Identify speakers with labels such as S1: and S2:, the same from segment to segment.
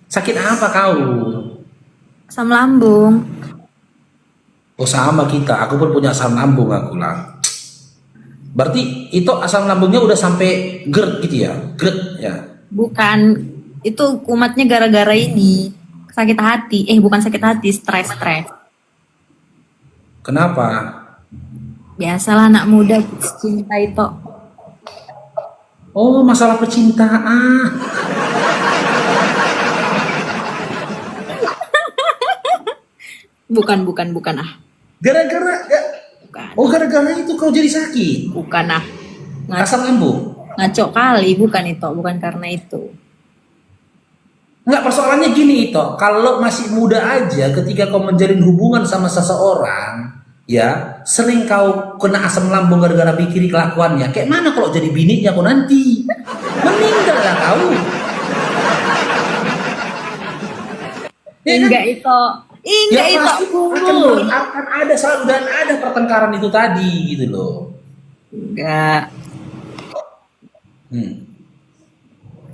S1: Sakit apa kau?
S2: Asam lambung.
S1: Oh sama kita, aku pun punya asam lambung aku lah. Berarti itu asam lambungnya udah sampai GERD gitu ya? GERD ya?
S2: Bukan, itu kumatnya gara-gara ini. Sakit hati. Bukan sakit hati, stres-stres.
S1: Kenapa?
S2: Biasalah anak muda cinta itu.
S1: Oh masalah percintaan.
S2: Bukan ah.
S1: Gara-gara ya.
S2: Bukan.
S1: Oh gara-gara itu kau jadi sakit.
S2: Bukan ah.
S1: Asam lambung.
S2: Ngaco kali, bukan itu, bukan karena itu.
S1: Enggak, persoalannya gini itu, kalau masih muda aja ketika kau menjalin hubungan sama seseorang, ya, sering kau kena asam lambung gara-gara pikir kelakuannya. Kayak mana kalau jadi bininya kau nanti? Meninggal lah kau. Ya kan?
S2: Enggak itu.
S1: Ya
S2: Enggak itu.
S1: pasti akan ada selalu dan ada pertengkaran itu tadi gitu loh.
S2: Enggak.
S1: Hmm.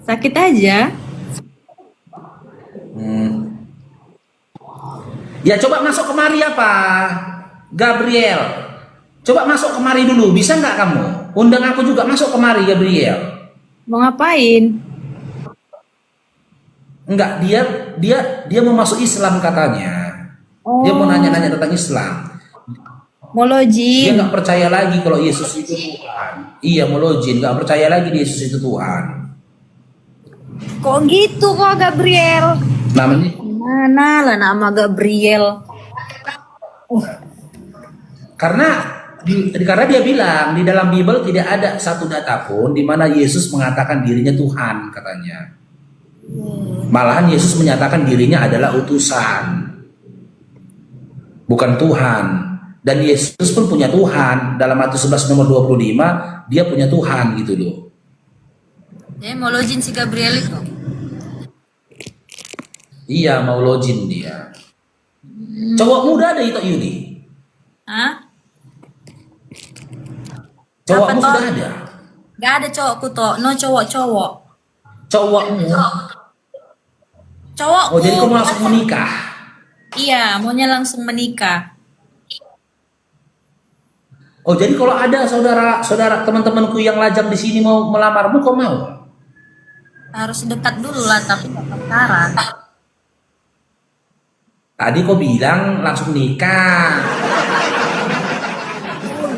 S2: Sakit aja.
S1: Ya coba masuk kemari apa, Gabriel. Coba masuk kemari dulu, bisa nggak kamu? Undang aku juga masuk kemari, Gabriel.
S2: Mau ngapain?
S1: Enggak, dia mau masuk Islam katanya. Dia mau
S2: Oh,
S1: nanya-nanya tentang Islam.
S2: mau
S1: Dia
S2: login.
S1: nggak percaya lagi kalau Yesus itu Tuhan. Iya, mau login, nggak percaya lagi Yesus itu Tuhan.
S2: Kok gitu kok Gabriel?
S1: Namanya
S2: Mana lah nama Gabriel?
S1: karena karena dia bilang di dalam Bible tidak ada satu data pun di mana Yesus mengatakan dirinya Tuhan katanya. Malahan Yesus menyatakan dirinya adalah utusan, bukan Tuhan. Dan Yesus pun punya Tuhan. Dalam Matius 11 nomor 25, dia punya Tuhan gitu loh.
S2: Mau login si Gabriel itu.
S1: Iya, mau login dia. Cowok muda ada itu Yudi.
S2: Hah?
S1: Cowokmu
S2: Apa toh?
S1: sudah ada.
S2: Gak ada cowokku toh, no cowok-cowok.
S1: Cowokmu. Oh,
S2: Cowokku.
S1: jadi kamu langsung menikah.
S2: Iya, maunya langsung menikah.
S1: Oh, jadi kalau ada saudara-saudara teman-temanku yang lajang di sini mau melamarmu, kau mau?
S2: Harus dekat dulu lah, tapi gak pacaran.
S1: Tadi kau bilang langsung nikah.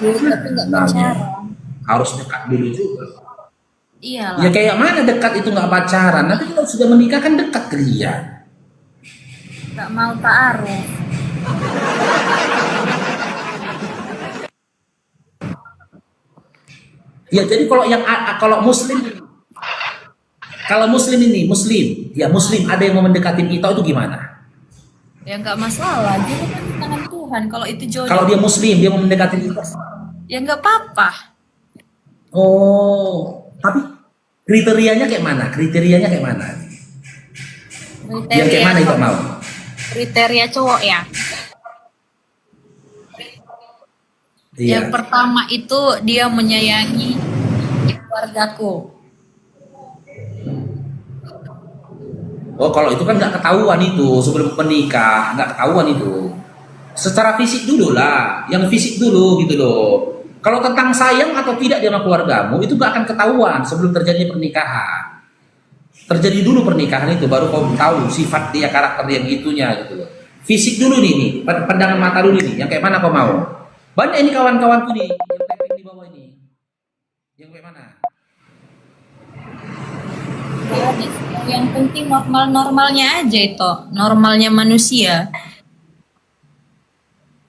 S2: Dulu, tapi gak
S1: Sebenarnya
S2: pacaran.
S1: harus dekat dulu juga.
S2: Iyalah.
S1: Ya kayak mana dekat itu nggak pacaran? Nanti kalau sudah menikah kan dekat ke dia.
S2: Gak mau taaruf.
S1: Ya jadi kalau muslim, kalau muslim ini muslim, ya muslim ada yang mau mendekatin kita itu gimana?
S2: Ya gak masalah, dia kan di tangan Tuhan. Kalau itu
S1: Kalau
S2: jodoh,
S1: dia muslim dia mau mendekatin kita.
S2: ya gak apa-apa.
S1: Oh, tapi kriterianya kayak mana? Kriterianya kayak mana? Yang kayak mana itu mau?
S2: Kriteria cowok ya. Yang
S1: Iya.
S2: pertama itu dia menyayangi keluargaku.
S1: Oh, kalau itu kan nggak ketahuan itu sebelum menikah, nggak ketahuan itu. Secara fisik dulu lah, yang fisik dulu gitu loh. Kalau tentang sayang atau tidak dia sama keluargamu itu nggak akan ketahuan sebelum terjadi pernikahan. Terjadi dulu pernikahan itu baru kau tahu sifat dia, karakter yang itunya gitu loh. Fisik dulu nih, pandangan mata dulu nih, yang kayak mana kau mau? Banyak ini kawan-kawanku nih yang typing di bawah ini. Yang kayak mana?
S2: Yang penting normal-normalnya aja itu, normalnya manusia.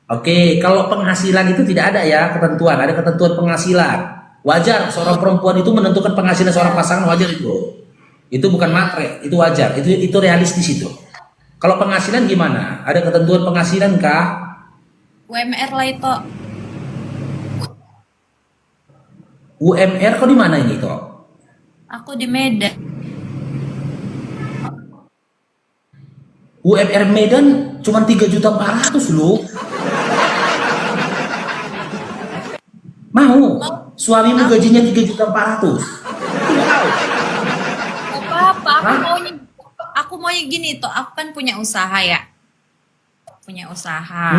S1: Oke, kalau penghasilan itu tidak ada ya ketentuan, ada ketentuan penghasilan. Wajar seorang perempuan itu menentukan penghasilan seorang pasangan, wajar itu. Itu bukan matre, itu wajar, itu realistis itu. Kalau penghasilan gimana? Ada ketentuan penghasilan kah?
S2: UMR lah itu.
S1: UMR kok di mana ini toh?
S2: Aku di Medan.
S1: UMR Medan cuma 3.400.000 loh. Mau? Suamimu gajinya 3.400.000.
S2: Gak apa-apa,
S1: Hah?
S2: aku mau maunya gini toh, aku kan punya usaha ya. Punya usaha.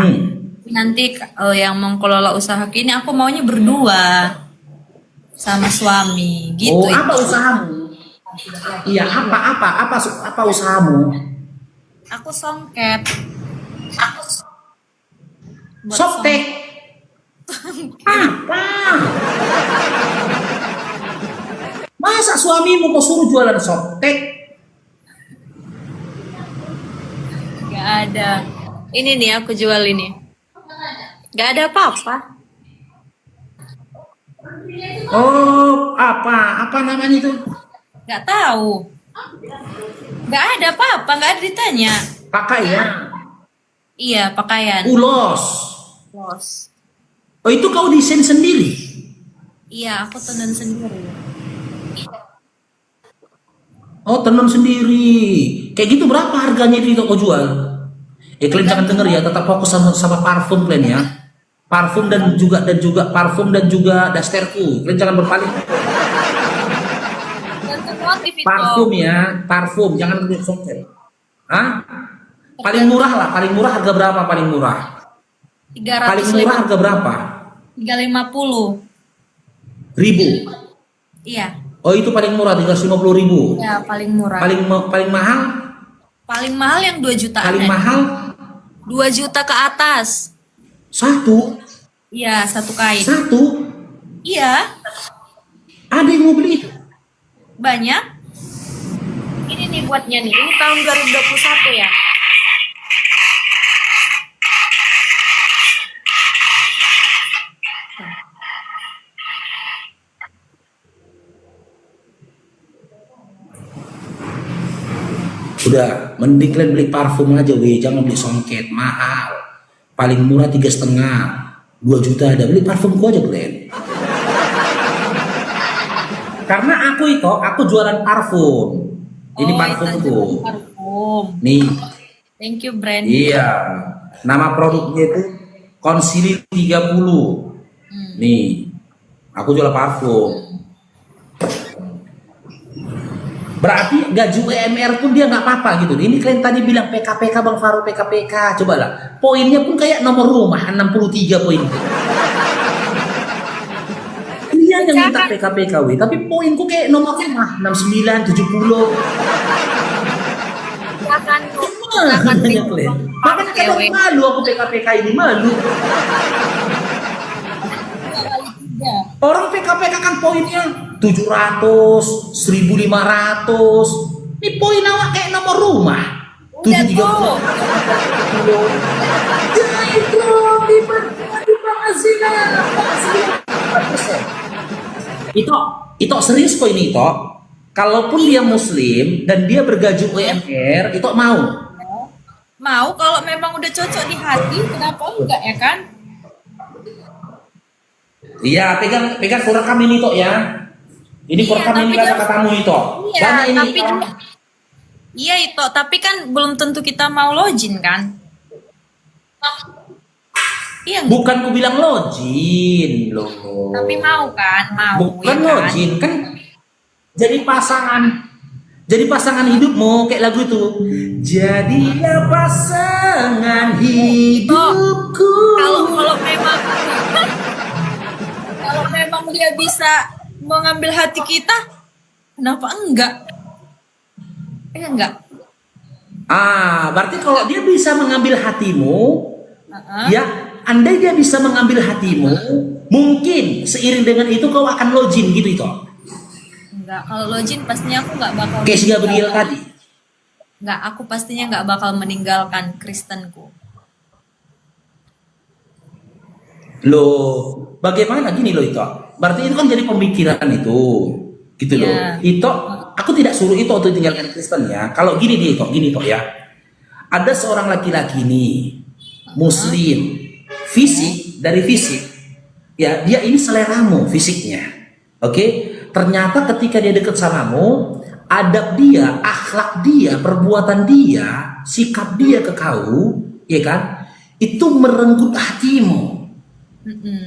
S2: Nanti yang mengelola usaha ini aku maunya berdua sama suami gitu.
S1: Oh, apa usahamu? Iya, apa usahamu?
S2: Aku songket. Buat
S1: Softtek. Apa? Masa suamimu kau suruh jualan softtek?
S2: Gak ada. Ini nih aku jual ini. Gak ada apa-apa.
S1: Oh, apa namanya itu?
S2: Gak tahu. Gak ada apa-apa, gak ada ditanya.
S1: Pakaian.
S2: Iya, pakaian.
S1: Ulos.
S2: Los.
S1: Oh, itu kau desain sendiri?
S2: Iya, aku tenun sendiri.
S1: Oh, tenun sendiri. Kayak gitu berapa harganya itu kau jual? Kalian jangan denger ya, tetap fokus sama parfum kalian ya. Parfum dan juga parfum dan juga dasterku. Kalian jangan berpaling.
S2: Gantung motif itu.
S1: Parfum ya, parfum, jangan beli softtek. Hah? Paling murah lah, paling murah harga berapa paling murah?
S2: 300.
S1: Paling murah harga berapa?
S2: 350.
S1: Ribu.
S2: Iya.
S1: Oh, itu paling murah 350.000.
S2: Ya, paling murah.
S1: Paling mahal?
S2: Paling mahal yang 2 jutaan.
S1: Paling mahal
S2: 2 juta ke atas.
S1: satu.
S2: Iya, satu kain.
S1: Satu.
S2: Iya,
S1: Ada yang mau beli itu?
S2: banyak. Ini nih buatnya nih. Ini tahun 2021 ya.
S1: Udah, mending kalian beli parfum aja, weh. Jangan beli songket, mahal. Paling murah 3,5, 2 juta ada. Beli parfumku aja kalian. Karena aku jualan parfum. Ini
S2: Oh,
S1: parfumku.
S2: itu parfum.
S1: Nih,
S2: Thank you, brand.
S1: iya. Nama produknya itu Concealer 30. Nih, aku jual parfum. Berarti gaji UMR pun dia nggak apa-apa gitu. Ini kalian tadi bilang PKPK Bang Faru, PKPK. Cobalah, poinnya pun kayak nomor rumah 63 poin. Dia yang minta PKPK, tapi poinku kayak nomor rumah 69, 70.
S2: Silakan
S1: Makanya kalian. Makanya kadang malu aku PKPK ini, malu. Orang PKPK kan poinnya 700, 1500. Ini poin awak kayak nomor rumah.
S2: Udah tuh.
S1: Ya itu di penghasilan. Itu serius kok ini itu. Kalaupun dia muslim dan dia bergaji UMR, itu mau.
S2: Mau kalau memang udah cocok di hati, kenapa enggak ya kan?
S1: Iya, pegang kurekam ini toh ya. Ini kurekam ini kata-katamu itu.
S2: Iya,
S1: Banyak ini.
S2: tapi iya itu, tapi kan belum tentu kita mau login kan? Iya,
S1: Bukan ku bilang login loh.
S2: tapi mau kan? Mau.
S1: Bukan
S2: ya kan?
S1: login kan jadi pasangan hidupmu kayak lagu itu. Jadilah pasangan hidupku.
S2: Kalau memang dia bisa mengambil hati kita, kenapa enggak? Enggak.
S1: Berarti kalau dia bisa mengambil hatimu, ya, andai dia bisa mengambil hatimu, mungkin seiring dengan itu kau akan login gitu itu.
S2: Enggak, kalau login pastinya aku enggak bakal
S1: Kayak si Gabriel tadi.
S2: Enggak, aku pastinya enggak bakal meninggalkan Kristenku.
S1: Loh, bagaimana gini loh itu? Berarti itu kan jadi pemikiran itu, gitu loh.
S2: Iya.
S1: Itu aku tidak suruh itu untuk tinggalkan Kristen ya. Kalau gini toh ya. Ada seorang laki-laki nih, Muslim, dari fisik, ya dia ini seleramu fisiknya, oke? Ternyata ketika dia dekat samamu, adab dia, akhlak dia, perbuatan dia, sikap dia ke kau, ya kan? Itu merenggut hatimu.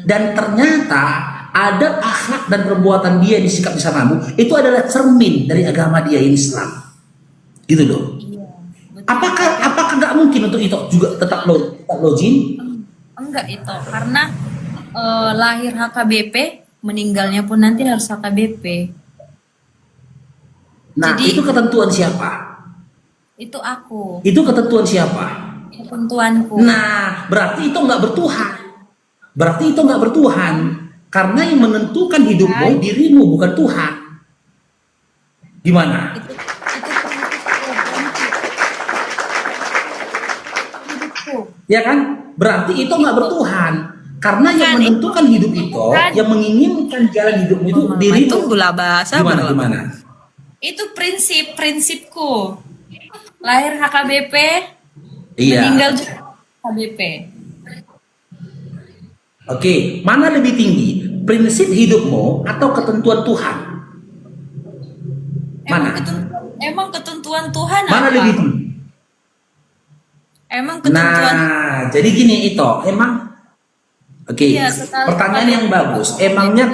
S1: Dan ternyata adab, akhlak dan perbuatan dia di sikap di samamu itu adalah cermin dari agama dia, Islam. Gitu loh. apakah nggak mungkin untuk itu juga tetap login?
S2: Enggak itu, karena lahir HKBP, meninggalnya pun nanti harus HKBP.
S1: Nah,
S2: Jadi
S1: itu ketentuan siapa?
S2: itu aku,
S1: Itu ketentuan siapa?
S2: ketentuanku.
S1: Nah, berarti itu nggak bertuhan. Berarti itu nggak bertuhan. Karena yang menentukan hidupmu dirimu, bukan Tuhan. Gimana?
S2: Itu hidupku.
S1: Ya kan? Berarti itu nggak bertuhan. Karena yang
S2: Bukan,
S1: menentukan hidup itu,
S2: bukan.
S1: yang menginginkan jalan hidupmu itu
S2: Mama,
S1: dirimu.
S2: tunggulah bahasa.
S1: Gimana?
S2: Itu prinsipku. Lahir HKBP,
S1: Iya.
S2: meninggal juga HKBP.
S1: Oke, mana lebih tinggi? Prinsip hidupmu atau ketentuan Tuhan? Mana?
S2: Emang ketentuan Tuhan
S1: Mana
S2: apa?
S1: lebih tinggi?
S2: Emang ketentuan
S1: Nah, jadi gini itu, emang oke,
S2: Iya, sekali-
S1: pertanyaan yang bagus. Emangnya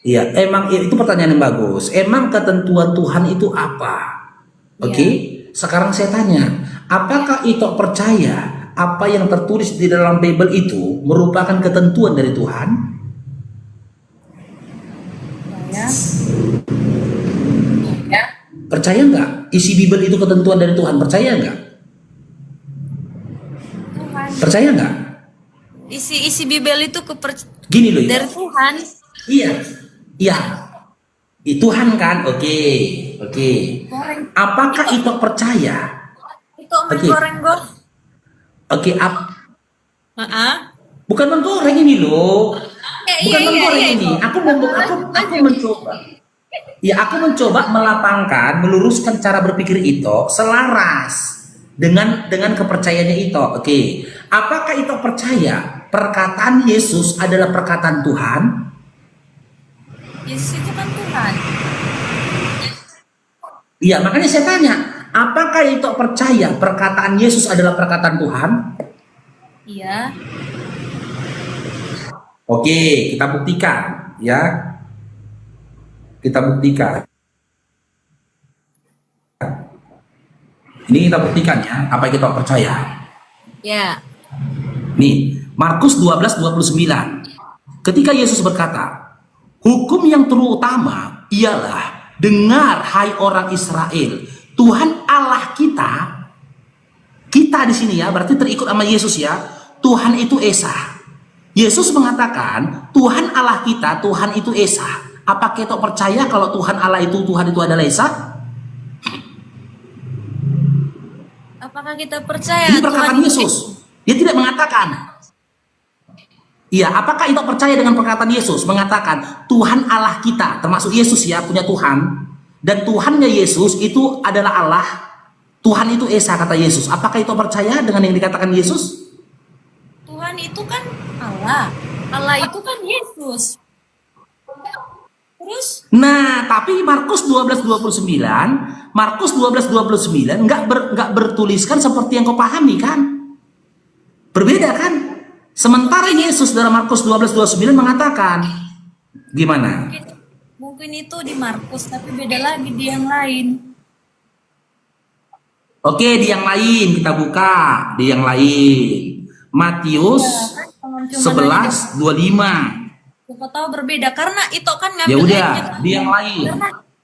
S1: Iya, emang itu pertanyaan yang bagus. Emang ketentuan Tuhan itu apa? Oke, sekarang saya tanya, apakah itu percaya apa yang tertulis di dalam Bible itu merupakan ketentuan dari Tuhan?
S2: ya.
S1: Percaya nggak? Isi Bible itu ketentuan dari Tuhan? Percaya nggak?
S2: Tuhan.
S1: Percaya nggak?
S2: Isi Bibel itu
S1: Gini loh,
S2: dari
S1: ya.
S2: Tuhan.
S1: Iya. Tuhan kan? Oke.
S2: Goreng.
S1: Apakah itu percaya?
S2: Itu omeng
S1: Oke.
S2: goreng gor.
S1: Oke, bukan menggoreng ini loh. Bukan menggoreng ini. Aku mencoba. Ya, aku mencoba melapangkan, meluruskan cara berpikir itu selaras dengan kepercayaannya itu. Oke. Apakah itu percaya perkataan Yesus adalah perkataan Tuhan?
S2: Yesus itu kan Tuhan.
S1: Iya, makanya saya tanya, apakah itu percaya perkataan Yesus adalah perkataan Tuhan?
S2: Iya.
S1: Oke, kita buktikan, ya. Kita buktikan. Ini kita buktikan ya, apa yang kita percaya.
S2: Ya.
S1: Nih, Markus 12:29. Ketika Yesus berkata, hukum yang terutama ialah, dengar hai orang Israel, Tuhan Allah kita di sini ya, berarti terikut sama Yesus ya. Tuhan itu Esa. Yesus mengatakan, Tuhan Allah kita, Tuhan itu Esa. Apa kita percaya kalau Tuhan Allah itu, Tuhan itu adalah Esa?
S2: Apakah kita percaya
S1: Ini perkataan
S2: Tuhan
S1: Yesus. Dia tidak mengatakan. Iya, apakah itu percaya dengan perkataan Yesus? Mengatakan Tuhan Allah kita, termasuk Yesus ya, punya Tuhan. Dan Tuhannya Yesus itu adalah Allah. Tuhan itu Esa, kata Yesus. Apakah itu percaya dengan yang dikatakan Yesus?
S2: Tuhan itu kan Allah. Allah itu kan Yesus. Terus
S1: Nah, tapi Markus 12:29 nggak bertuliskan seperti yang kau pahami kan? Berbeda kan? Sementara Yesus dalam Markus 12:29 mengatakan gimana?
S2: mungkin itu di Markus, tapi beda lagi di yang lain.
S1: Oke, di yang lain kita buka, di yang lain. Matius
S2: Jangan cuma
S1: 11:25.
S2: Siapa tahu berbeda karena itu kan
S1: Ya
S2: ngambil
S1: udah,
S2: ayatnya.
S1: di yang lain.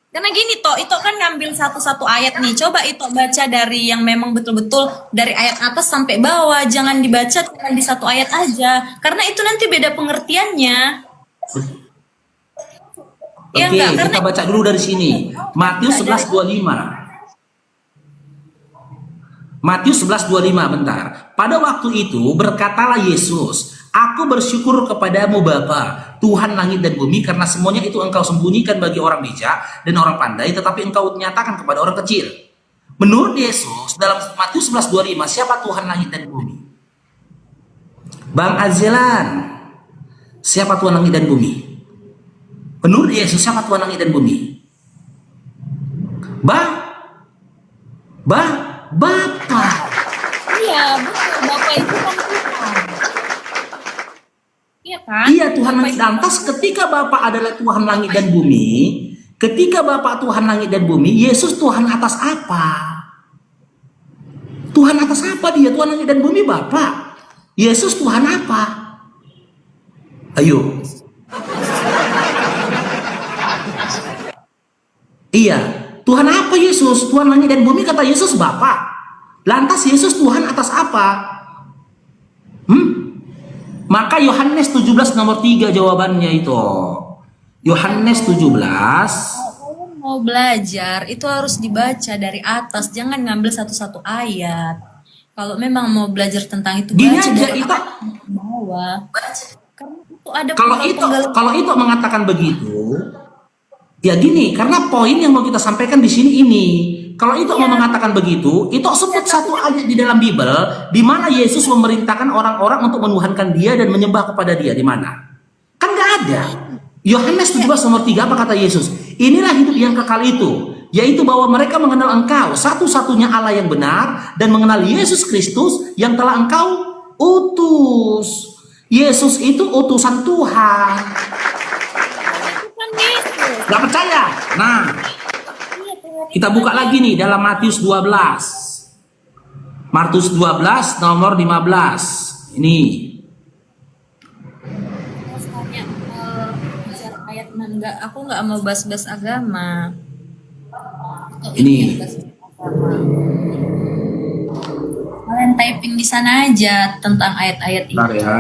S2: Karena gini itu kan ngambil satu-satu ayat nih. Coba itu baca dari yang memang betul-betul dari ayat atas sampai bawah. Jangan dibaca cuma di satu ayat aja. Karena itu nanti beda pengertiannya.
S1: Oke,
S2: Ya enggak? Karena
S1: kita baca dulu dari sini. Matius 11:25. Matius 11:25, bentar. Pada waktu itu berkatalah Yesus, aku bersyukur kepadamu Bapa, Tuhan langit dan bumi, karena semuanya itu engkau sembunyikan bagi orang bijak dan orang pandai, tetapi engkau nyatakan kepada orang kecil. Menurut Yesus, dalam Matius 11:25, siapa Tuhan langit dan bumi? Bang Azelan, siapa Tuhan langit dan bumi? Menurut Yesus, siapa Tuhan langit dan bumi? Bapak.
S2: iya betul. Bapak itu kan Tuhan. Iya kan?
S1: Iya, Tuhan
S2: Bapak
S1: langit
S2: itu
S1: dan atas. Ketika Bapak adalah Tuhan langit dan bumi, ketika Bapak Tuhan langit dan bumi, Yesus Tuhan atas apa? Tuhan atas apa dia? Tuhan langit dan bumi Bapa. Yesus Tuhan apa? Ayo. Iya, Tuhan apa Yesus? Tuhan langit dan bumi kata Yesus Bapa. Lantas Yesus Tuhan atas apa? Maka Yohanes 17 nomor 3 jawabannya itu. Yohanes 17.
S2: Kalau mau belajar itu harus dibaca dari atas, jangan ngambil satu-satu ayat. Kalau memang mau belajar tentang itu,
S1: Gini
S2: baca
S1: aja,
S2: dari
S1: itu
S2: atas ke bawah. Karena itu ada
S1: kalau itu mengatakan begitu, ya gini, karena poin yang mau kita sampaikan di sini ini. Kalau itu mau mengatakan begitu, itu sebut satu ayat di dalam Bible di mana Yesus memerintahkan orang-orang untuk menuhankan dia dan menyembah kepada dia, di mana? Kan nggak ada. Yohanes 17 nomor 3 apa kata Yesus? Inilah hidup yang kekal itu, yaitu bahwa mereka mengenal Engkau satu-satunya Allah yang benar dan mengenal Yesus Kristus yang telah Engkau utus. Yesus itu utusan Tuhan.
S2: Bukan Yesus.
S1: Gak percaya? Nah, kita buka lagi nih dalam Matius 12. Matius 12 nomor 15. Ini.
S2: Tanya bicara ayat enggak, aku nggak mau bahas-bahas agama.
S1: Ini.
S2: Kalian typing di sana aja tentang ayat-ayat ini.
S1: Bentar ya.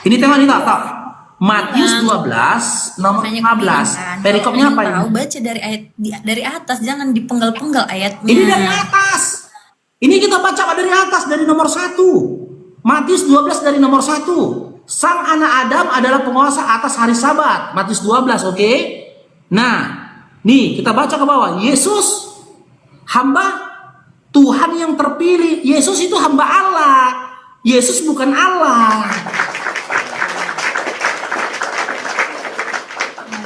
S1: Ini tema ini tak. Matius 12 nomor 15. Perikopnya apa ini?
S2: Baca dari atas, jangan dipenggal-penggal ayatnya.
S1: Ini dari atas. Ini kita baca dari atas, dari nomor 1. Matius 12 dari nomor 1. Sang anak Adam adalah penguasa atas hari Sabat. Matius 12, oke? Nah, nih kita baca ke bawah. Yesus hamba Tuhan yang terpilih. Yesus itu hamba Allah. Yesus bukan Allah.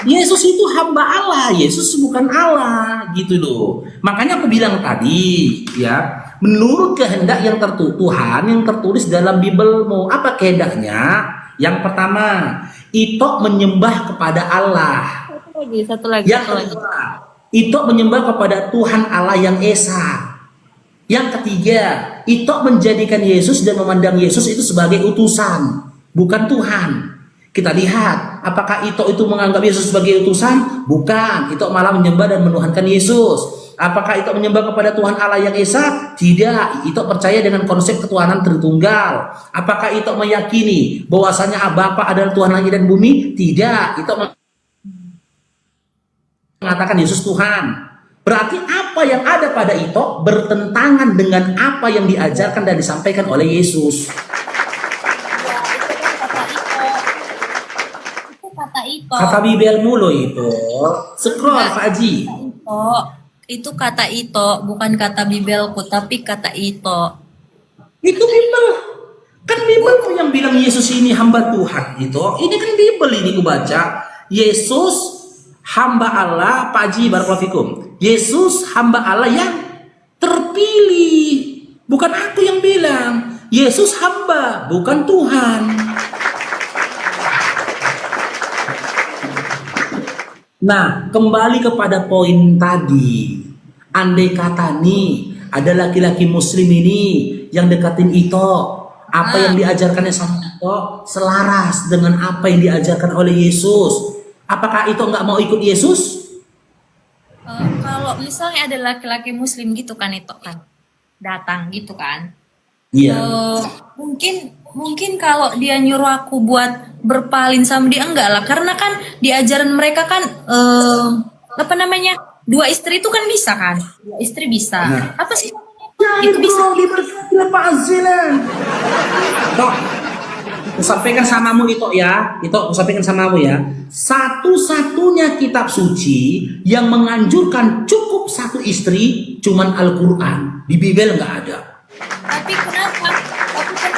S1: Yesus itu hamba Allah, Yesus bukan Allah, gitu loh. Makanya aku bilang tadi, ya, menurut kehendak yang Tuhan yang tertulis dalam Biblemu, apa kehendaknya? Yang pertama, Ito menyembah kepada Allah.
S2: Satu lagi.
S1: Yang kedua, Ito menyembah kepada Tuhan Allah yang Esa. Yang ketiga, Ito menjadikan Yesus dan memandang Yesus itu sebagai utusan, bukan Tuhan. Kita lihat, apakah Ito itu menganggap Yesus sebagai utusan? Bukan, Ito malah menyembah dan menuhankan Yesus. Apakah Ito menyembah kepada Tuhan Allah yang Esa? Tidak, Ito percaya dengan konsep ketuhanan Tritunggal. Apakah Ito meyakini bahwasanya Bapa adalah Tuhan langit dan bumi? Tidak, Ito mengatakan Yesus Tuhan. Berarti apa yang ada pada Ito bertentangan dengan apa yang diajarkan dan disampaikan oleh Yesus. Kata Bibel mulu itu. Scroll Pak Haji.
S2: Itu kata Ito, bukan kata Bibelku, tapi kata Ito.
S1: Itu Bibel. Kan Bibelku yang bilang Yesus ini hamba Tuhan itu. Ini kan Bibel ini ku baca. Yesus hamba Allah, Pak Haji barakallahu fikum. Yesus hamba Allah yang terpilih. Bukan aku yang bilang. Yesus hamba, bukan Tuhan. Nah, kembali kepada poin tadi. Andai kata nih, ada laki-laki muslim ini yang deketin Ito. Apa yang diajarkannya sama Ito selaras dengan apa yang diajarkan oleh Yesus. Apakah Ito nggak mau ikut Yesus?
S2: Kalau misalnya ada laki-laki muslim gitu kan, Ito kan datang gitu kan.
S1: Iya.
S2: Mungkin kalau dia nyuruh aku buat berpaling sama dia, enggak lah, karena kan di ajaran mereka kan apa namanya, 2 istri itu kan bisa kan, 2 istri bisa.
S1: Nah.
S2: Apa sih itu bisa
S1: Tok, aku sampaikan samamu Ito ya. Ito, aku sampaikan samamu ya. Satu-satunya kitab suci yang menganjurkan cukup 1 istri cuman Al-Quran. Di Bibel nggak ada.
S2: Tapi kenapa?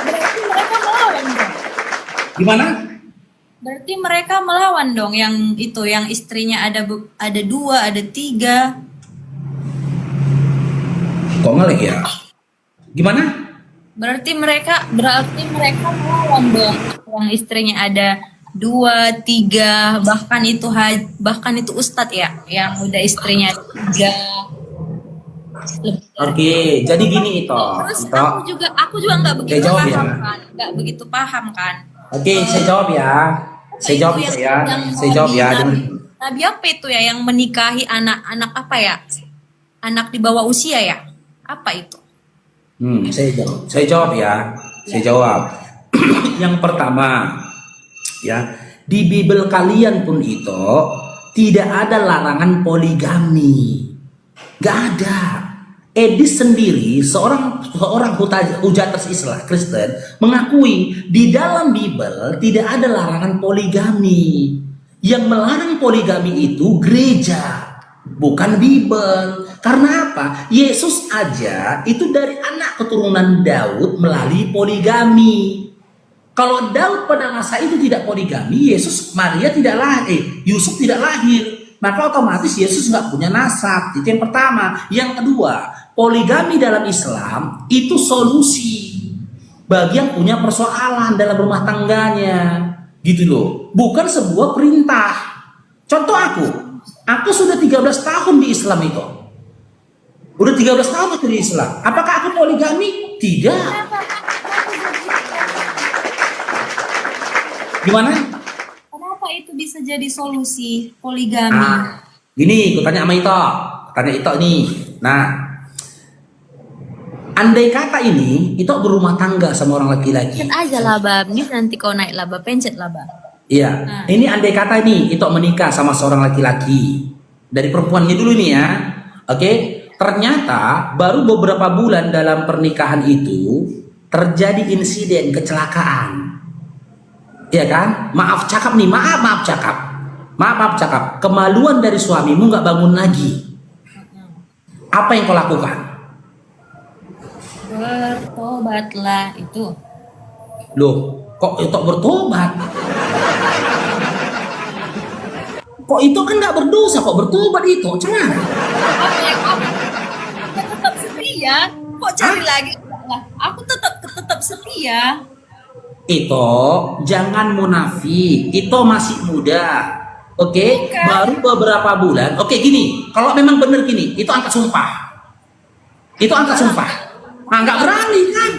S2: Berarti mereka melawan dong.
S1: Gimana?
S2: Berarti mereka melawan dong yang itu, yang istrinya ada 2, ada 3.
S1: Kok ngelek ya? Gimana?
S2: Berarti mereka melawan dong, yang istrinya ada 2, 3, bahkan itu ustadz ya, yang udah istrinya 3. Lebih dari
S1: Oke, jadi gini itu.
S2: Terus
S1: Ito.
S2: aku juga nggak begitu
S1: jawab ya.
S2: paham kan, nggak begitu paham kan.
S1: Oke, saya jawab ya. Saya
S2: Itu
S1: jawab itu ya. Saya jawab ya.
S2: Nabi apa itu ya yang menikahi anak-anak apa ya? Anak di bawah usia ya? Apa itu?
S1: Saya jawab. Saya jawab ya. Saya jawab. Yang pertama, ya, di Bible kalian pun itu tidak ada larangan poligami. Gak ada. Edis sendiri, seorang hujatas Islam Kristen, mengakui di dalam Bible tidak ada larangan poligami. Yang melarang poligami itu gereja, bukan Bible. Karena apa? Yesus aja itu dari anak keturunan Daud melalui poligami. Kalau Daud pada masa itu tidak poligami, Yusuf tidak lahir. Maka otomatis Yesus nggak punya nasab. Itu yang pertama. Yang kedua, poligami dalam Islam itu solusi bagi yang punya persoalan dalam rumah tangganya. Gitu loh. Bukan sebuah perintah. Contoh aku sudah 13 tahun di Islam itu. Udah 13 tahun aku di Islam. Apakah aku poligami? Tidak. Gimana?
S2: Kenapa itu bisa jadi solusi poligami?
S1: Gini, aku tanya sama Ito. Tanya Ito nih. Nah, andai kata ini Ito berumah tangga sama orang laki-laki.
S2: Pencet aja lah Bab, ini nanti kau naik lah Bab, pencet lah Bab.
S1: Iya, ini andai kata ini Ito menikah sama seorang laki-laki. Dari perempuannya dulu nih ya. Oke, ternyata baru beberapa bulan dalam pernikahan itu terjadi insiden kecelakaan. Ya kan? Maaf cakap nih, maaf cakap. Kemaluan dari suamimu nggak bangun lagi. Apa yang kau lakukan?
S2: Bertobatlah itu.
S1: Loh, kok itu bertobat? Kok itu kan nggak berdosa, kok bertobat itu? Cuman
S2: Tetap setia. Kok cari lagi? Aku tetap setia.
S1: Itu jangan munafik. Itu masih muda. Oke, baru beberapa bulan. Oke, gini. Kalau memang benar gini, itu angkat sumpah. Nah, nggak berani kan?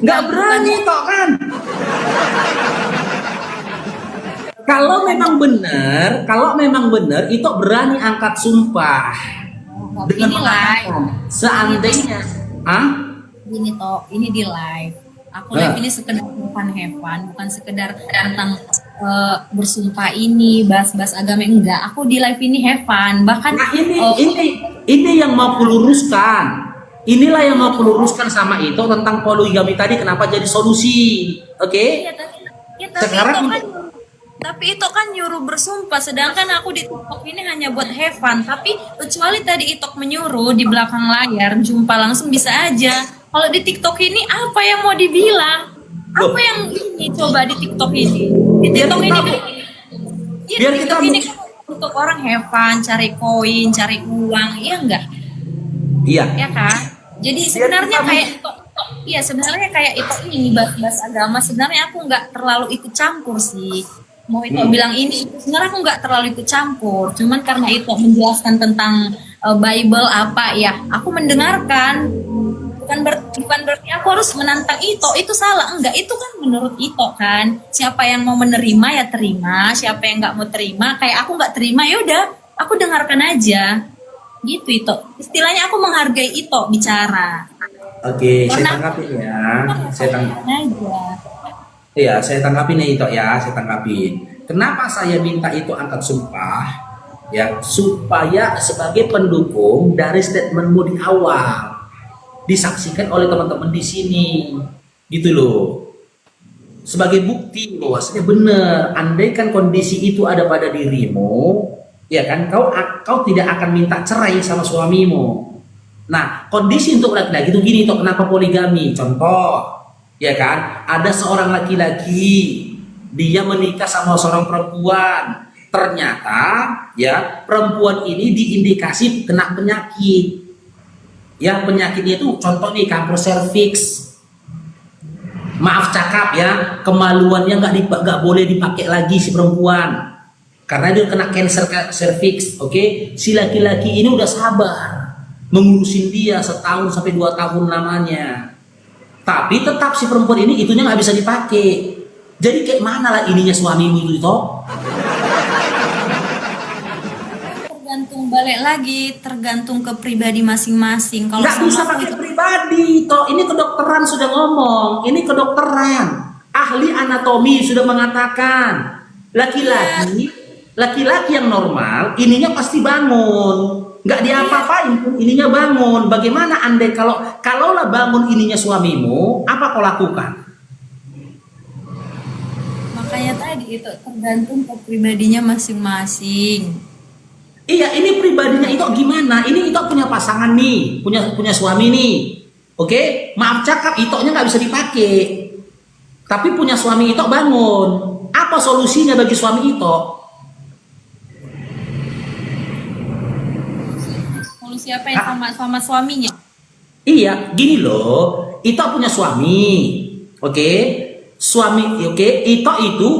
S1: Nggak berani toh kan? Kalau memang benar, itu berani angkat sumpah. Dengan
S2: Ini live.
S1: Seandainya,
S2: Gini toh, ini di live. Aku live ini sekedar hevan, bukan sekedar tentang bersumpah ini, bahas-bahas agama, enggak. Aku di live ini hevan. Bahkan
S1: nah ini yang mau kuluruskan. Inilah yang mau kuluruskan sama itu tentang poligami tadi, kenapa jadi solusi. Oke? Sekarang
S2: tapi itu kan nyuruh bersumpah, sedangkan aku di TikTok ini hanya buat have fun. Tapi kecuali tadi Itok menyuruh di belakang layar, jumpa langsung bisa aja. Kalau di TikTok ini apa yang mau dibilang? Apa yang ini coba di TikTok ini? Di TikTok ini kan,
S1: biar
S2: di
S1: kita
S2: TikTok ini kan untuk orang have fun, cari koin, cari uang, iya enggak?
S1: Iya.
S2: Ya kan? Jadi sebenarnya kayak iya sebenarnya kayak itu ini bahas agama, sebenarnya aku nggak terlalu ikut campur sih. Mau itu bilang ini, sebenarnya aku nggak terlalu ikut campur. Cuman karena itu menjelaskan tentang Bible apa ya, aku mendengarkan. Bukan berarti aku harus menantang itu salah, enggak, itu kan menurut itu kan. Siapa yang mau menerima ya terima, siapa yang nggak mau terima, kayak aku nggak terima ya udah, aku dengarkan aja. Gitu itu. Istilahnya aku menghargai itu bicara.
S1: Oke, saya tanggapin ya. Saya tanggapin aja. Iya, saya tanggapin ya itu ya, saya tanggapin. Kenapa saya minta itu angkat sumpah? Ya, supaya sebagai pendukung dari statementmu di awal disaksikan oleh teman-teman di sini, gitu loh. Sebagai bukti bahwasanya benar, andaikan kondisi itu ada pada dirimu, ya kan, kau tidak akan minta cerai sama suamimu. Nah, kondisi untuk laki-laki itu gini, toh kenapa poligami? Contoh, ya kan, ada seorang laki-laki, dia menikah sama seorang perempuan. Ternyata, ya, perempuan ini diindikasi kena penyakit. Ya, penyakitnya itu contoh nih kanker serviks. Maaf cakap ya, kemaluannya nggak boleh dipakai lagi si perempuan. karena dia kena cancer cervix. Oke, si laki-laki ini udah sabar mengurusin dia setahun sampai 2 tahun lamanya, tapi tetap si perempuan ini itunya nggak bisa dipakai. Jadi kayak mana lah ininya suamimu itu toh?
S2: Tergantung, balik lagi, tergantung ke pribadi masing-masing. Kalau
S1: Nggak
S2: sama
S1: bisa
S2: aku
S1: pakai
S2: itu
S1: pribadi toh, ini kedokteran sudah ngomong, ini kedokteran, ahli anatomi sudah mengatakan laki-laki yang normal ininya pasti bangun, nggak diapa-apain pun ininya bangun. Bagaimana andai kalaulah bangun ininya suamimu, apa kau lakukan?
S2: makanya tadi itu tergantung ke pribadinya masing-masing.
S1: Iya, ini pribadinya itu gimana? Ini itu punya pasangan nih, punya suami nih. Oke, maaf cakap, itoknya nggak bisa dipakai. Tapi punya suami itu bangun. Apa solusinya bagi suami itu?
S2: Solusi apa yang sama suaminya?
S1: Iya, gini loh. Ito punya suami. Oke. Suami, oke,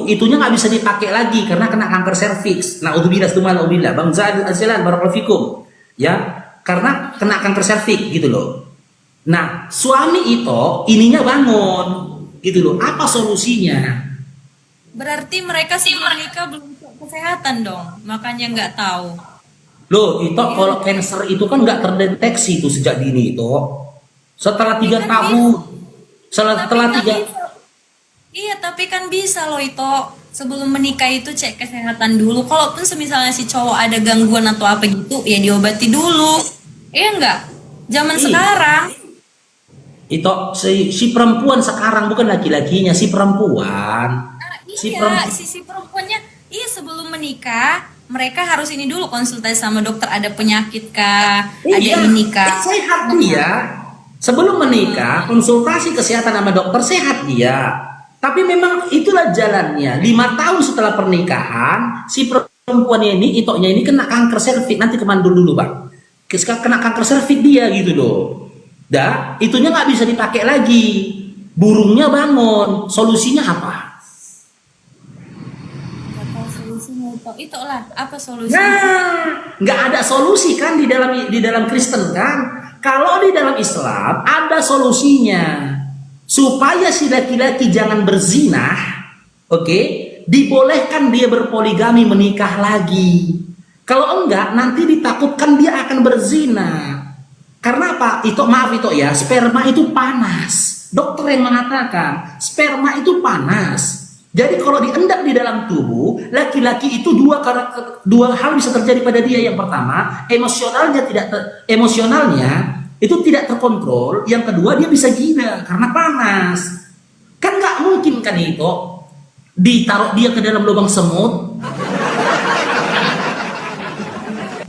S1: itunya nggak bisa dipakai lagi karena kena kanker serviks. Naudzubillah, naudzubillah. Bang Zalan barakallahu fikum. Ya, karena kena kanker serviks gitu loh. Nah, suami itu ininya bangun gitu loh. Apa solusinya?
S2: Berarti mereka sebelum nikah belum cek kesehatan dong, makanya nggak tahu.
S1: Loh, itu kalau cancer itu kan nggak terdeteksi itu sejak dini itu. Setelah 3
S2: Kan
S1: tahun, setelah
S2: kan
S1: 3.
S2: bisa. Iya, tapi kan bisa loh itu sebelum menikah itu cek kesehatan dulu. Kalaupun semisalnya si cowok ada gangguan atau apa gitu, ya diobati dulu. Iya enggak? Zaman sekarang.
S1: Itu si perempuan sekarang, bukan laki-lakinya, si perempuan.
S2: Iya, si perempuannya, iya sebelum menikah mereka harus ini dulu konsultasi sama dokter, ada penyakit kah, ada ini kah.
S1: Sehat dia. Sebelum menikah konsultasi kesehatan sama dokter, sehat dia. Tapi memang itulah jalannya. 5 tahun setelah pernikahan, si perempuan ini, itoknya ini kena kanker serviks. Nanti kemandul dulu, Bang. Kena kanker serviks dia gitu loh. Dah, itunya nggak bisa dipakai lagi. Burungnya bangun. Solusinya apa?
S2: Nggak tahu solusinya itu. Itulah apa solusinya?
S1: Nah, nggak ada solusi kan di dalam Kristen kan? Kalau di dalam Islam ada solusinya. Supaya si laki-laki jangan berzinah, oke, dibolehkan dia berpoligami, menikah lagi. Kalau enggak, nanti ditakutkan dia akan berzina. Karena apa? Itu maaf itu ya, sperma itu panas. Dokter yang mengatakan sperma itu panas. Jadi kalau diendak di dalam tubuh laki-laki itu dua hal bisa terjadi pada dia. Yang pertama, emosionalnya itu tidak terkontrol. Yang kedua, dia bisa gila karena panas. Kan nggak mungkin kan itu ditaruh dia ke dalam lubang semut.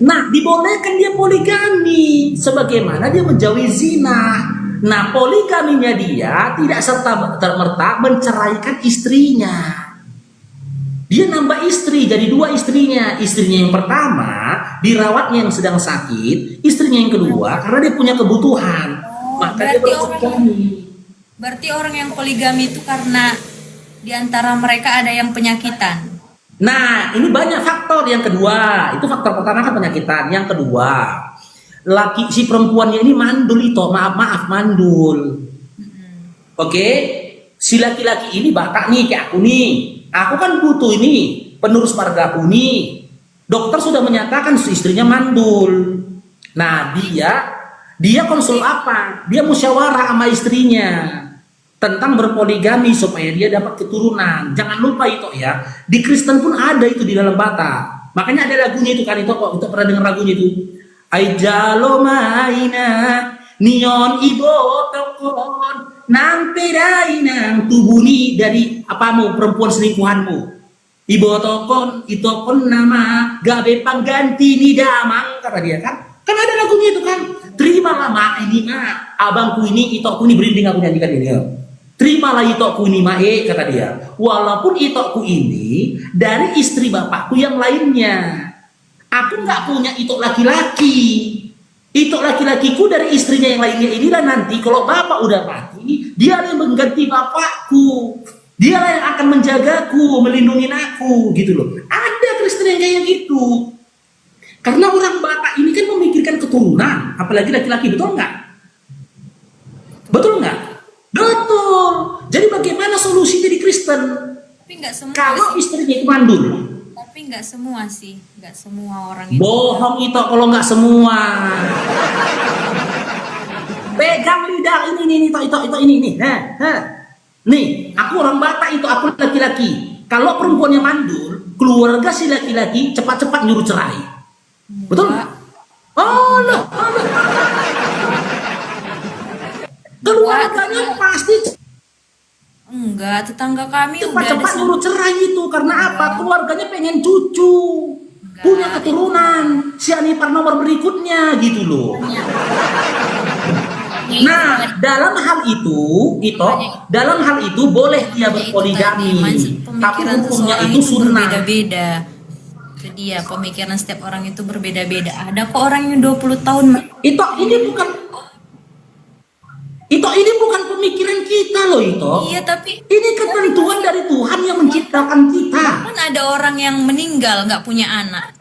S1: Nah, dibolehkan dia poligami sebagaimana dia menjauhi zina. Nah, poligaminya dia tidak serta-merta menceraikan istrinya. Dia nambah istri, jadi 2 istrinya. Istrinya yang pertama dirawatnya yang sedang sakit, istrinya yang kedua karena dia punya kebutuhan. Maka dia berpoligami.
S2: Berarti orang yang poligami itu karena diantara mereka ada yang penyakitan.
S1: Nah, ini banyak faktor. Yang kedua, itu faktor pertama kan penyakitan. Yang kedua, si perempuannya ini mandul itu, maaf mandul. Oke, si laki-laki ini bakat nih kayak aku nih. Aku kan butuh ini penerus marga aku nih. Dokter sudah menyatakan istrinya mandul. Nah, dia konsul apa? Dia musyawarah sama istrinya tentang berpoligami supaya dia dapat keturunan. Jangan lupa itu ya. Di Kristen pun ada itu di dalam Batak. Makanya ada lagunya itu kan, itu kok kita pernah dengar lagunya itu. Aijalo maina nion ibo tokon nampedainang tubuni dari apamu perempuan selingkuhanmu. Ibo tokon itu pun nama gabe pangganti ni damang, kata dia kan. Kan ada lagunya itu kan. Terimalah mak ini mak, abangku ini itokku ini berinding aku nyanyikan ini. Terimalah itokku ini mak, kata dia. Walaupun itokku ini dari istri bapakku yang lainnya. Aku nggak punya itok laki-laki. Itok laki-lakiku dari istrinya yang lainnya inilah nanti kalau bapak udah mati, dia yang mengganti bapakku. Dialah yang akan menjagaku, melindungi aku, gitu loh. Ada Kristen istri yang kayak gitu. Karena orang Batak ini kan memikirkan keturunan, apalagi laki-laki, betul nggak? Betul nggak? Betul. Jadi bagaimana solusi jadi Kristen?
S2: Tapi nggak semua
S1: Kalau
S2: sih.
S1: istrinya itu mandul.
S2: Tapi nggak semua sih. Nggak semua orang itu.
S1: Bohong itu kalau nggak semua. Pegang lidah ini ini. Nih, aku orang Batak itu, aku laki-laki. Kalau perempuannya mandul, keluarga si laki-laki cepat-cepat nyuruh cerai. Betul?
S2: Enggak.
S1: Oh, loh. Keluarganya pasti
S2: Enggak, tetangga kami udah ada
S1: cepat-cepat nyuruh cerai itu. Karena apa? Keluarganya pengen cucu, punya keturunan, si Anipar nomor berikutnya gitu loh. Nah, dalam hal itu, dalam hal itu boleh dia berpoligami, tapi hukumnya itu sunnah.
S2: Berbeda-beda. Itu dia, pemikiran setiap orang itu berbeda-beda. Ada kok orang yang 20 tahun.
S1: Ini bukan pemikiran kita loh itu.
S2: Iya, tapi
S1: Ini ketentuan dari Tuhan yang menciptakan kita.
S2: kan ada orang yang meninggal nggak punya anak.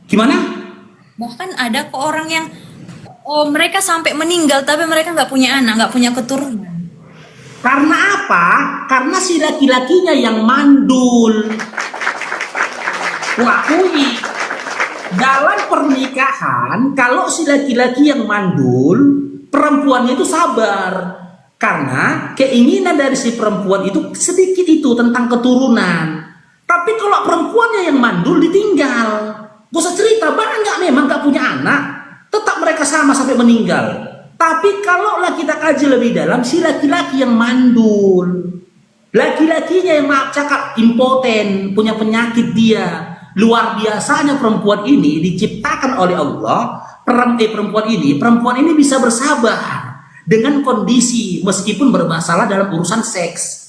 S1: Gimana?
S2: Bahkan ada kok orang yang mereka sampai meninggal tapi mereka nggak punya anak, nggak punya keturunan.
S1: Karena apa? Karena si laki-lakinya yang mandul. Wakui. Dalam pernikahan, kalau si laki-laki yang mandul, perempuannya itu sabar. Karena keinginan dari si perempuan itu sedikit itu tentang keturunan. Tapi kalau perempuannya yang mandul ditinggal. Gak usah cerita, bangga memang gak punya anak. Tetap mereka sama sampai meninggal. Tapi kalau kita kaji lebih dalam, si laki-laki yang mandul. Laki-lakinya yang maaf cakap impoten, punya penyakit dia. Luar biasanya perempuan ini diciptakan oleh Allah. Perempuan ini bisa bersabar dengan kondisi meskipun bermasalah dalam urusan seks.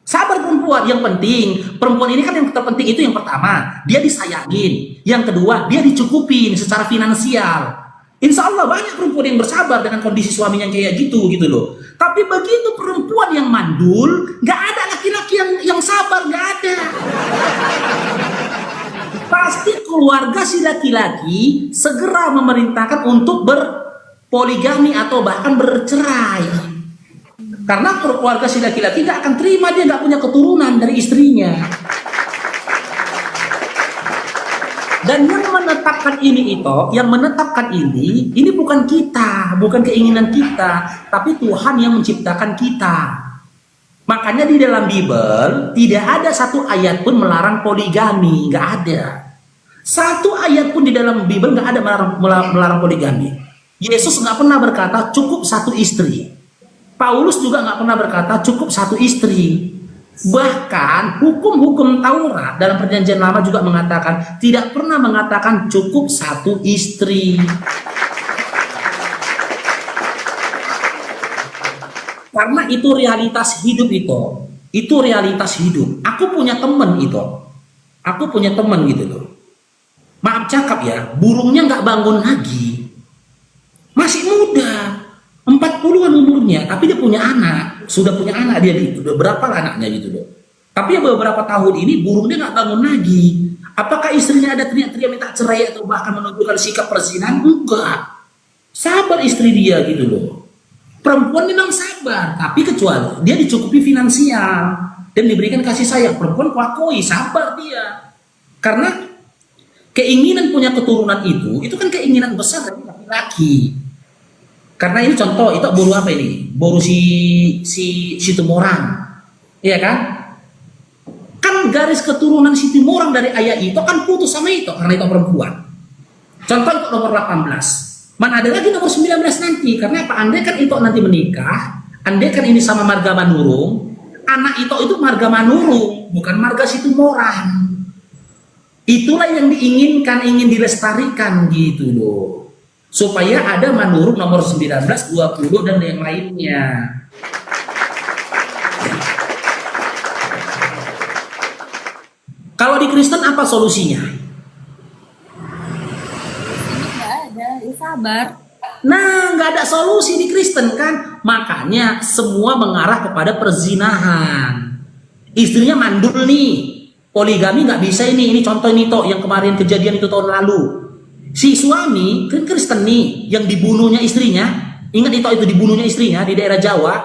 S1: Sabar perempuan, yang penting perempuan ini kan yang terpenting itu yang pertama, dia disayangin. Yang kedua, dia dicukupin secara finansial. Insya Allah banyak perempuan yang bersabar dengan kondisi suaminya kayak gitu loh. Tapi begitu perempuan yang mandul, nggak ada laki-laki yang sabar, nggak ada. Pasti keluarga si laki-laki segera memerintahkan untuk berpoligami atau bahkan bercerai. Karena keluarga si laki-laki nggak akan terima dia nggak punya keturunan dari istrinya. Dan yang menetapkan ini bukan kita, bukan keinginan kita, tapi Tuhan yang menciptakan kita. Makanya di dalam Bible tidak ada satu ayat pun melarang poligami, nggak ada. Satu ayat pun di dalam Bible nggak ada melarang poligami. Yesus nggak pernah berkata cukup satu istri. Paulus juga nggak pernah berkata cukup satu istri. Bahkan hukum-hukum Taurat dalam Perjanjian Lama juga mengatakan tidak pernah mengatakan cukup satu istri. Karena itu realitas hidup itu. Itu realitas hidup. Aku punya teman itu. Aku punya teman gitu loh. Maaf cakap ya, burungnya nggak bangun lagi. Masih muda. 40-an umurnya, tapi dia punya anak, sudah punya anak dia, udah berapa anaknya gitu loh. Tapi ya beberapa tahun ini burung dia nggak bangun lagi. Apakah istrinya ada teriak-teriak minta cerai atau bahkan menunjukkan sikap perzinahan? Enggak. Sabar istri dia gitu loh. Perempuan memang sabar, tapi kecuali dia dicukupi finansial dan diberikan kasih sayang. Perempuan kuakui sabar dia. Karena keinginan punya keturunan itu kan keinginan besar dari laki-laki. Karena ini contoh, itu boru apa ini? Boru si Tumorang. Iya kan? Kan garis keturunan si Tumorang dari ayah itu kan putus sama itu karena itu perempuan. Contoh itu nomor 18. Mana ada lagi nomor 19 nanti? Karena apa? Andai kan itu nanti menikah, andai kan ini sama marga Manurung, anak itu marga Manurung, bukan marga si Tumorang. Itulah yang diinginkan, ingin dilestarikan gitu loh. Supaya ada Manurung nomor 19, 20 dan yang lainnya. Kalau di Kristen apa solusinya?
S2: Ini nggak ada, ya sabar.
S1: Nah, nggak ada solusi di Kristen kan? Makanya semua mengarah kepada perzinahan. Istrinya mandul nih, poligami nggak bisa ini contoh ini toh yang kemarin kejadian itu tahun lalu. Si suami kan Kristen nih, yang dibunuhnya istrinya, ingat itu dibunuhnya istrinya di daerah Jawa,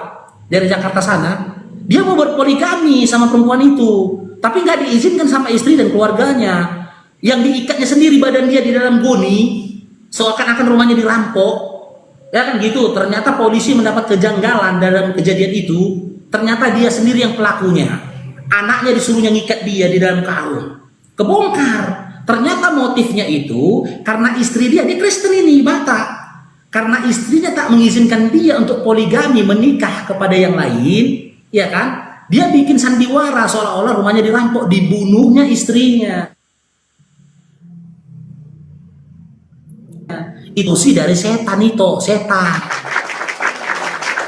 S1: daerah Jakarta sana. Dia mau berpoligami sama perempuan itu, tapi nggak diizinkan sama istri dan keluarganya. Yang diikatnya sendiri badan dia di dalam goni, seakan-akan rumahnya dirampok, ya kan gitu. Ternyata polisi mendapat kejanggalan dalam kejadian itu. Ternyata dia sendiri yang pelakunya. Anaknya disuruhnya ngikat dia di dalam karung. Kebongkar. Ternyata motifnya itu karena istri dia Kristen ini Batak. Karena istrinya tak mengizinkan dia untuk poligami, menikah kepada yang lain, ya kan? Dia bikin sandiwara seolah-olah rumahnya dirampok, dibunuhnya istrinya. Itu sih dari setan itu, setan.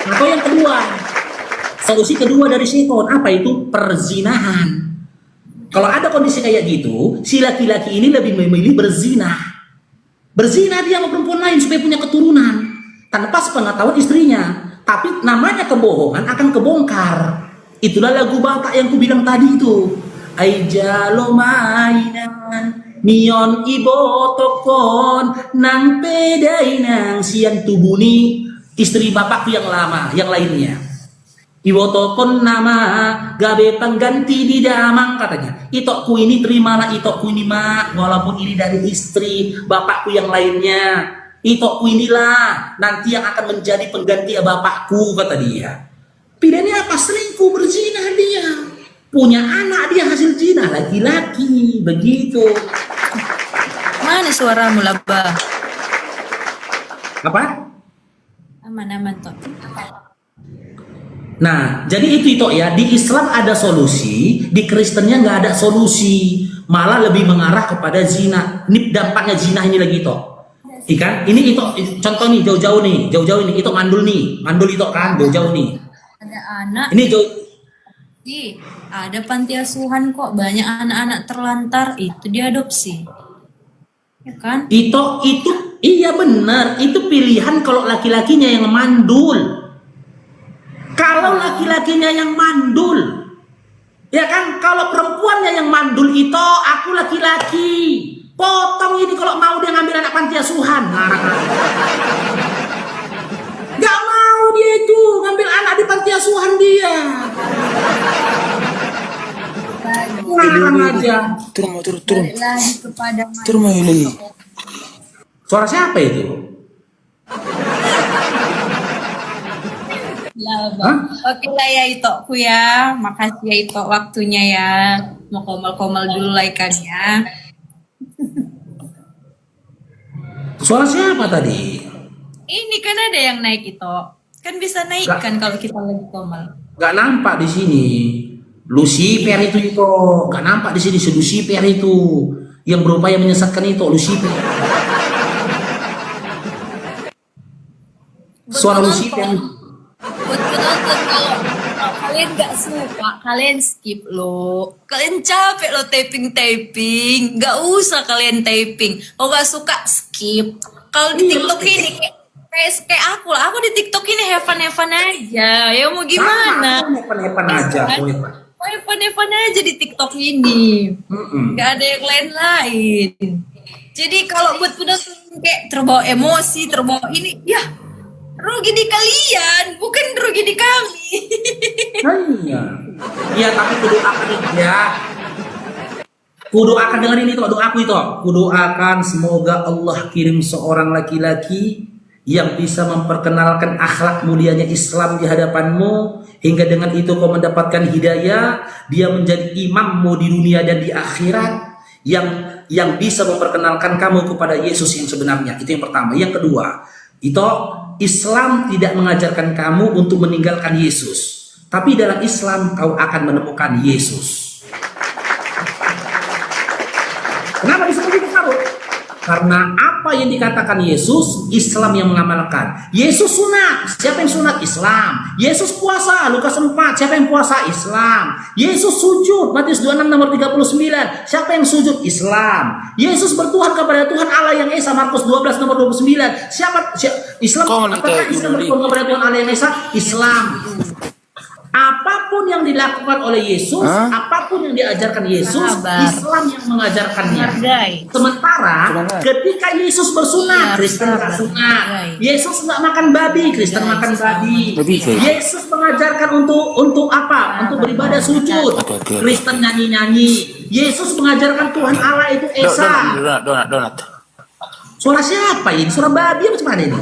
S1: Atau yang kedua, solusi kedua dari setan apa itu? Perzinahan. Kalau ada kondisi kayak gitu, si laki-laki ini lebih memilih berzina. Berzina dia sama perempuan lain supaya punya keturunan tanpa sepengetahuan istrinya. Tapi namanya kebohongan akan kebongkar. Itulah lagu Batak yang ku bilang tadi itu. Aijalo mainan Mion ibo tokon nang pedai nang sian tubuni, istri bapakku yang lama, yang lainnya. Ibo tokon nama gabe pengganti di damang katanya. Itokku ini terimalah itokku ini mak, walaupun ini dari istri bapakku yang lainnya. Itokku inilah nanti yang akan menjadi pengganti bapakku kata dia. Pilihannya apa? Selingkuh, berzina dia. Punya anak dia hasil zina, laki-laki, begitu.
S2: Mana suaramu Laba?
S1: Apa?
S2: Aman-aman toh.
S1: Nah, jadi itu ya. Di Islam ada solusi, di Kristennya nggak ada solusi, malah lebih mengarah kepada zina. Ini dampaknya zina ini lagi toh. Ikan, ini itu contoh nih jauh-jauh ini itu mandul itu kan jauh-jauh nih.
S2: Ada anak.
S1: Ini jauh.
S2: Ada panti asuhan kok, banyak anak-anak terlantar itu diadopsi. Ya kan?
S1: Itu iya benar, itu pilihan kalau laki-lakinya yang mandul. Kalau laki-lakinya yang mandul, ya kan? Kalau perempuannya yang mandul itu, aku laki-laki. Potong ini kalau mau dia ngambil anak panti asuhan. Gak mau dia itu ngambil anak di panti asuhan dia. Ngarang aja.
S3: Turun.
S2: Balik lagi kepada
S3: Turun lagi.
S1: Suara siapa itu? Hah?
S2: Oke lah ya Itokku ya, makasih ya Itok waktunya ya. Mau komal-komal dulu lah ikannya.
S1: Suara siapa tadi?
S2: Ini kan ada yang naik Itok. Kan bisa naik kan kalau kita lagi komal.
S1: Gak nampak di sini. Lucifer itu. Gak nampak di sini si Lucifer itu yang berupaya menyesatkan itu Lucifer. Suara Lucifer.
S2: Buat penonton kalau kalian nggak suka, kalian skip lo. Kalian capek lo taping, nggak usah kalian taping. Kalau nggak suka skip. Kalau di TikTok ini kayak aku lah, aku di TikTok ini have fun aja. Ya mau gimana?
S1: Hepan aja.
S2: Fun aja di TikTok ini. Nggak ada yang lain. Jadi kalau buat penonton kayak terbawa emosi, terbawa ini, ya rugi di kalian, bukan rugi di kami.
S1: Iya, tapi kudu akan ya. Kudu akan dengerin itu, doaku itu. Kudu akan semoga Allah kirim seorang laki-laki yang bisa memperkenalkan akhlak mulianya Islam di hadapanmu, hingga dengan itu kau mendapatkan hidayah, dia menjadi imammu di dunia dan di akhirat, yang bisa memperkenalkan kamu kepada Yesus yang sebenarnya. Itu yang pertama. Yang kedua, itu Islam tidak mengajarkan kamu untuk meninggalkan Yesus, tapi dalam Islam kau akan menemukan Yesus. Kenapa disebut itu sabut? Karena apa yang dikatakan Yesus, Islam yang mengamalkan. Yesus sunat, siapa yang sunat? Islam. Yesus puasa, Lukas 4, siapa yang puasa? Islam. Yesus sujud, Matius 26 nomor 39, siapa yang sujud? Islam. Yesus bertuhan kepada Tuhan Allah yang Esa, Markus 12 nomor 29, siapa Islam? Apakah Islam bertuhan kepada Tuhan Allah yang Esa? Islam. Apapun yang dilakukan oleh Yesus, apapun yang diajarkan Yesus, Islam yang mengajarkannya. Sementara ketika Yesus bersunat, Kristen nggak sunat. Yesus nggak makan babi, Kristen makan babi. Yesus mengajarkan untuk apa? Untuk beribadah sujud, Kristen nyanyi-nyanyi. Yesus mengajarkan Tuhan Allah itu Esa.
S3: Donat.
S1: Suara siapa ini? Suara babi apa gimana ini?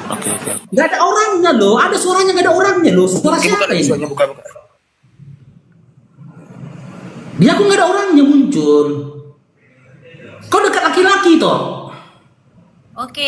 S3: Oke.
S1: Gak ada orangnya loh, ada suaranya gak ada orangnya loh. Suara siapa ini?
S3: Buka.
S1: Dia aku gak ada orangnya muncul. Kau dekat laki-laki toh.
S2: Oke.